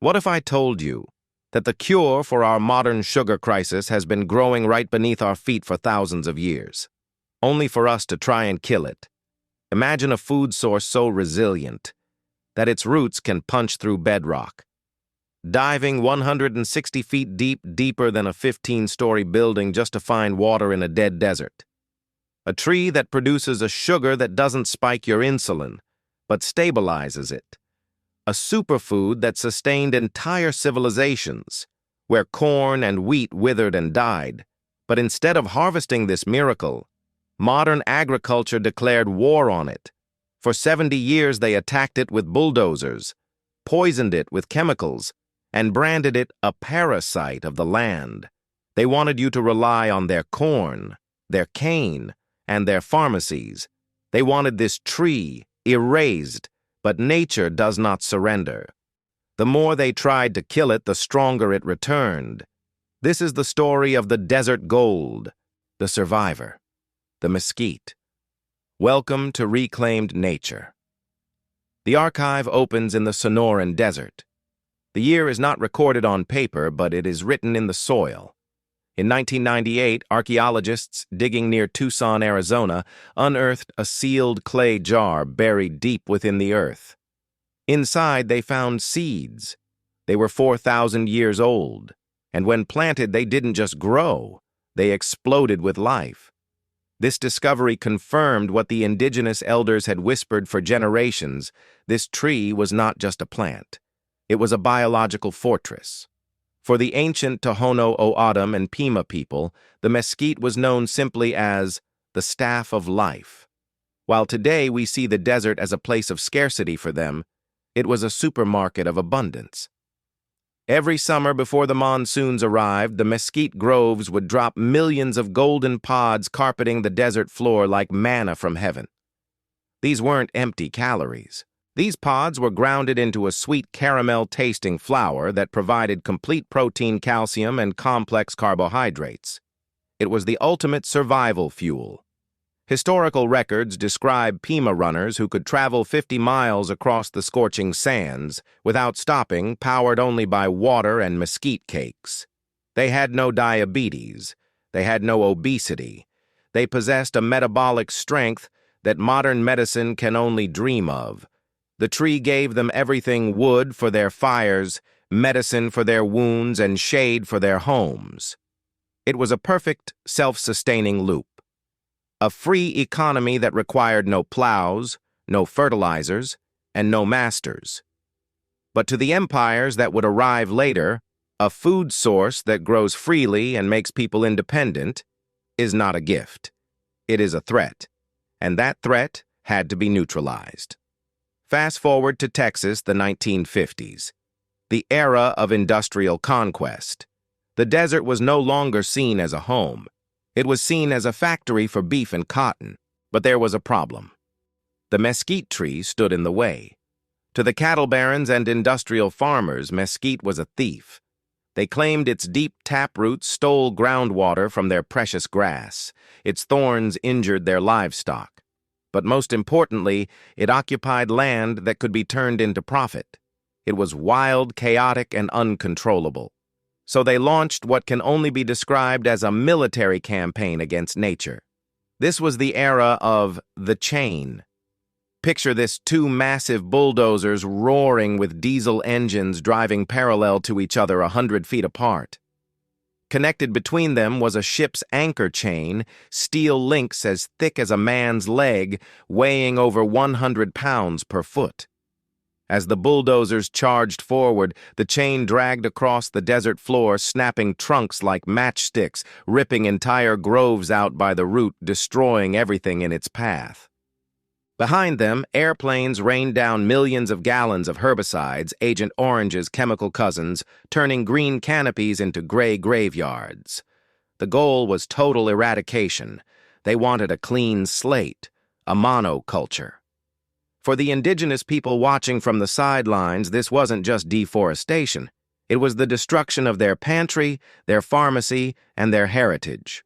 What if I told you that the cure for our modern sugar crisis has been growing right beneath our feet for thousands of years, only for us to try and kill it? Imagine a food source so resilient that its roots can punch through bedrock, diving 160 feet deep, deeper than a 15-story building just to find water in a dead desert. A tree that produces a sugar that doesn't spike your insulin, but stabilizes it. A superfood that sustained entire civilizations, where corn and wheat withered and died. But instead of harvesting this miracle, modern agriculture declared war on it. For 70 years they attacked it with bulldozers, poisoned it with chemicals, and branded it a parasite of the land. They wanted you to rely on their corn, their cane, and their pharmacies. They wanted this tree erased, but nature does not surrender. The more they tried to kill it, the stronger it returned. This is the story of the desert gold, the survivor, the mesquite. Welcome to Reclaimed Nature. The archive opens in the Sonoran Desert. The year is not recorded on paper, but it is written in the soil. In 1998, archaeologists digging near Tucson, Arizona, unearthed a sealed clay jar buried deep within the earth. Inside, they found seeds. They were 4,000 years old, and when planted, they didn't just grow, they exploded with life. This discovery confirmed what the indigenous elders had whispered for generations. This tree was not just a plant. It was a biological fortress. For the ancient Tohono O'odham and Pima people, the mesquite was known simply as the staff of life. While today we see the desert as a place of scarcity for them, it was a supermarket of abundance. Every summer before the monsoons arrived, the mesquite groves would drop millions of golden pods carpeting the desert floor like manna from heaven. These weren't empty calories. These pods were grounded into a sweet caramel-tasting flour that provided complete protein, calcium, and complex carbohydrates. It was the ultimate survival fuel. Historical records describe Pima runners who could travel 50 miles across the scorching sands without stopping, powered only by water and mesquite cakes. They had no diabetes. They had no obesity. They possessed a metabolic strength that modern medicine can only dream of. The tree gave them everything: wood for their fires, medicine for their wounds, and shade for their homes. It was a perfect, self-sustaining loop. A free economy that required no plows, no fertilizers, and no masters. But to the empires that would arrive later, a food source that grows freely and makes people independent is not a gift. It is a threat, and that threat had to be neutralized. Fast forward to Texas, the 1950s, the era of industrial conquest. The desert was no longer seen as a home. It was seen as a factory for beef and cotton. But there was a problem. The mesquite tree stood in the way. To the cattle barons and industrial farmers, mesquite was a thief. They claimed its deep taproots stole groundwater from their precious grass. Its thorns injured their livestock. But most importantly, it occupied land that could be turned into profit. It was wild, chaotic, and uncontrollable. So they launched what can only be described as a military campaign against nature. This was the era of the chain. Picture this: two massive bulldozers roaring with diesel engines driving parallel to each other 100 feet apart. Connected between them was a ship's anchor chain, steel links as thick as a man's leg, weighing over 100 pounds per foot. As the bulldozers charged forward, the chain dragged across the desert floor, snapping trunks like matchsticks, ripping entire groves out by the root, destroying everything in its path. Behind them, airplanes rained down millions of gallons of herbicides, Agent Orange's chemical cousins, turning green canopies into gray graveyards. The goal was total eradication. They wanted a clean slate, a monoculture. For the indigenous people watching from the sidelines, this wasn't just deforestation. It was the destruction of their pantry, their pharmacy, and their heritage.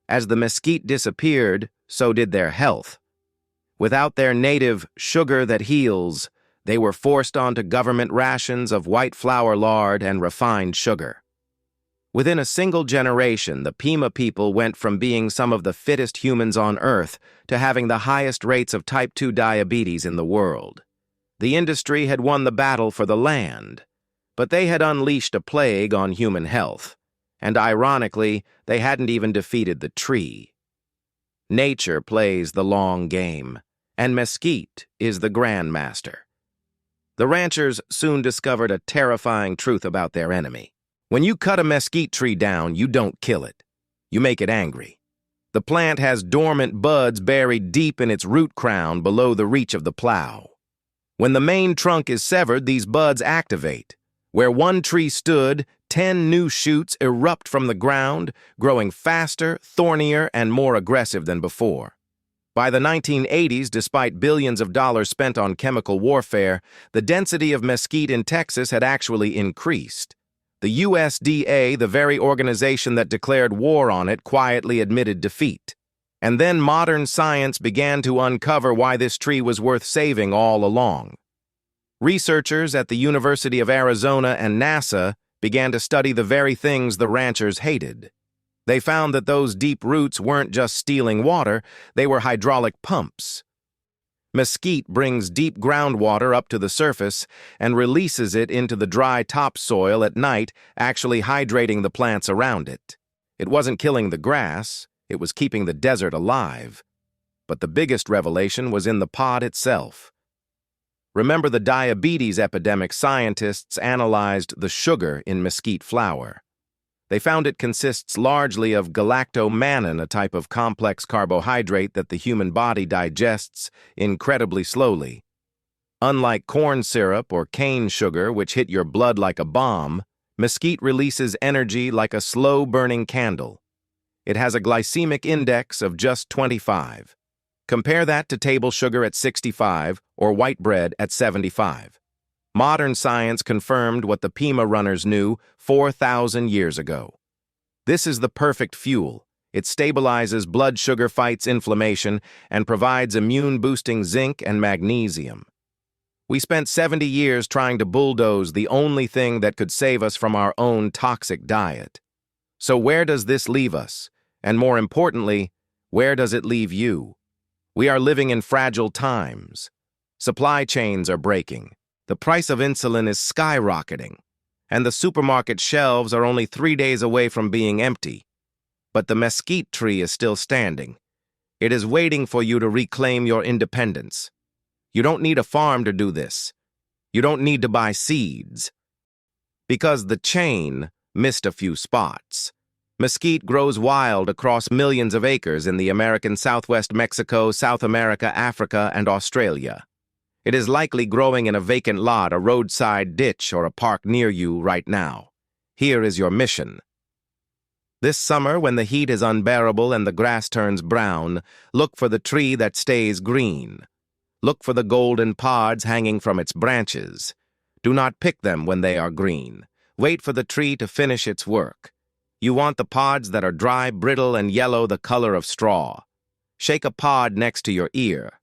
As the mesquite disappeared, so did their health. Without their native sugar that heals, They were forced onto government rations of white flour lard and refined sugar. Within a single generation, the Pima people went from being some of the fittest humans on Earth to having the highest rates of type 2 diabetes in the world. The industry had won the battle for the land, but they had unleashed a plague on human health, and ironically, they hadn't even defeated the tree. Nature plays the long game, and Mesquite is the grandmaster. The ranchers soon discovered a terrifying truth about their enemy. When you cut a mesquite tree down, you don't kill it. You make it angry. The plant has dormant buds buried deep in its root crown below the reach of the plow. When the main trunk is severed, these buds activate. Where one tree stood, 10 new shoots erupt from the ground, growing faster, thornier, and more aggressive than before. By the 1980s, despite billions of dollars spent on chemical warfare, the density of mesquite in Texas had actually increased. The USDA, the very organization that declared war on it, quietly admitted defeat. And then modern science began to uncover why this tree was worth saving all along. Researchers at the University of Arizona and NASA began to study the very things the ranchers hated. They found that those deep roots weren't just stealing water, they were hydraulic pumps. Mesquite brings deep groundwater up to the surface and releases it into the dry topsoil at night, actually hydrating the plants around it. It wasn't killing the grass, it was keeping the desert alive. But the biggest revelation was in the pod itself. Remember the diabetes epidemic? Scientists analyzed the sugar in mesquite flour. They found it consists largely of galactomannan, a type of complex carbohydrate that the human body digests incredibly slowly. Unlike corn syrup or cane sugar, which hit your blood like a bomb, mesquite releases energy like a slow-burning candle. It has a glycemic index of just 25. Compare that to table sugar at 65 or white bread at 75. Modern science confirmed what the Pima runners knew 4,000 years ago. This is the perfect fuel. It stabilizes blood sugar, fights inflammation, and provides immune-boosting zinc and magnesium. We spent 70 years trying to bulldoze the only thing that could save us from our own toxic diet. So where does this leave us? And more importantly, where does it leave you? We are living in fragile times. Supply chains are breaking. The price of insulin is skyrocketing, and the supermarket shelves are only 3 days away from being empty. But the mesquite tree is still standing. It is waiting for you to reclaim your independence. You don't need a farm to do this. You don't need to buy seeds. Because the chain missed a few spots. Mesquite grows wild across millions of acres in the American Southwest, Mexico, South America, Africa, and Australia. It is likely growing in a vacant lot, a roadside ditch, or a park near you right now. Here is your mission. This summer, when the heat is unbearable and the grass turns brown, look for the tree that stays green. Look for the golden pods hanging from its branches. Do not pick them when they are green. Wait for the tree to finish its work. You want the pods that are dry, brittle, and yellow, the color of straw. Shake a pod next to your ear.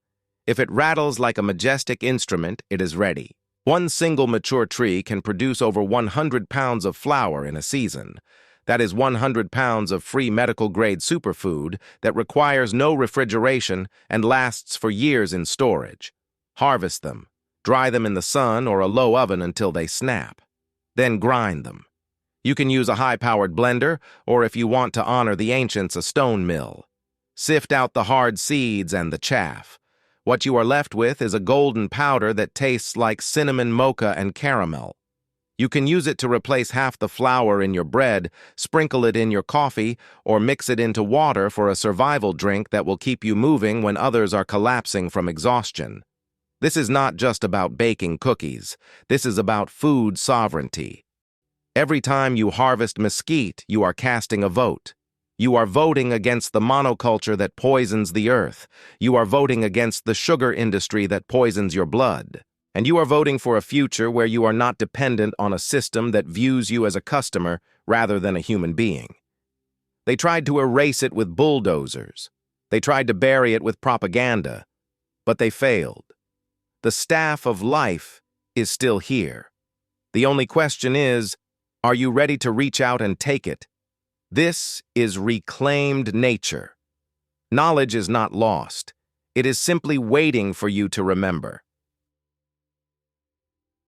If it rattles like a majestic instrument, it is ready. One single mature tree can produce over 100 pounds of flour in a season. That is 100 pounds of free medical-grade superfood that requires no refrigeration and lasts for years in storage. Harvest them. Dry them in the sun or a low oven until they snap. Then grind them. You can use a high-powered blender, or if you want to honor the ancients, a stone mill. Sift out the hard seeds and the chaff. What you are left with is a golden powder that tastes like cinnamon, mocha, and caramel. You can use it to replace half the flour in your bread, sprinkle it in your coffee, or mix it into water for a survival drink that will keep you moving when others are collapsing from exhaustion. This is not just about baking cookies. This is about food sovereignty. Every time you harvest mesquite, you are casting a vote. You are voting against the monoculture that poisons the earth. You are voting against the sugar industry that poisons your blood. And you are voting for a future where you are not dependent on a system that views you as a customer rather than a human being. They tried to erase it with bulldozers. They tried to bury it with propaganda. But they failed. The staff of life is still here. The only question is, are you ready to reach out and take it? This is reclaimed nature. Knowledge is not lost. It is simply waiting for you to remember.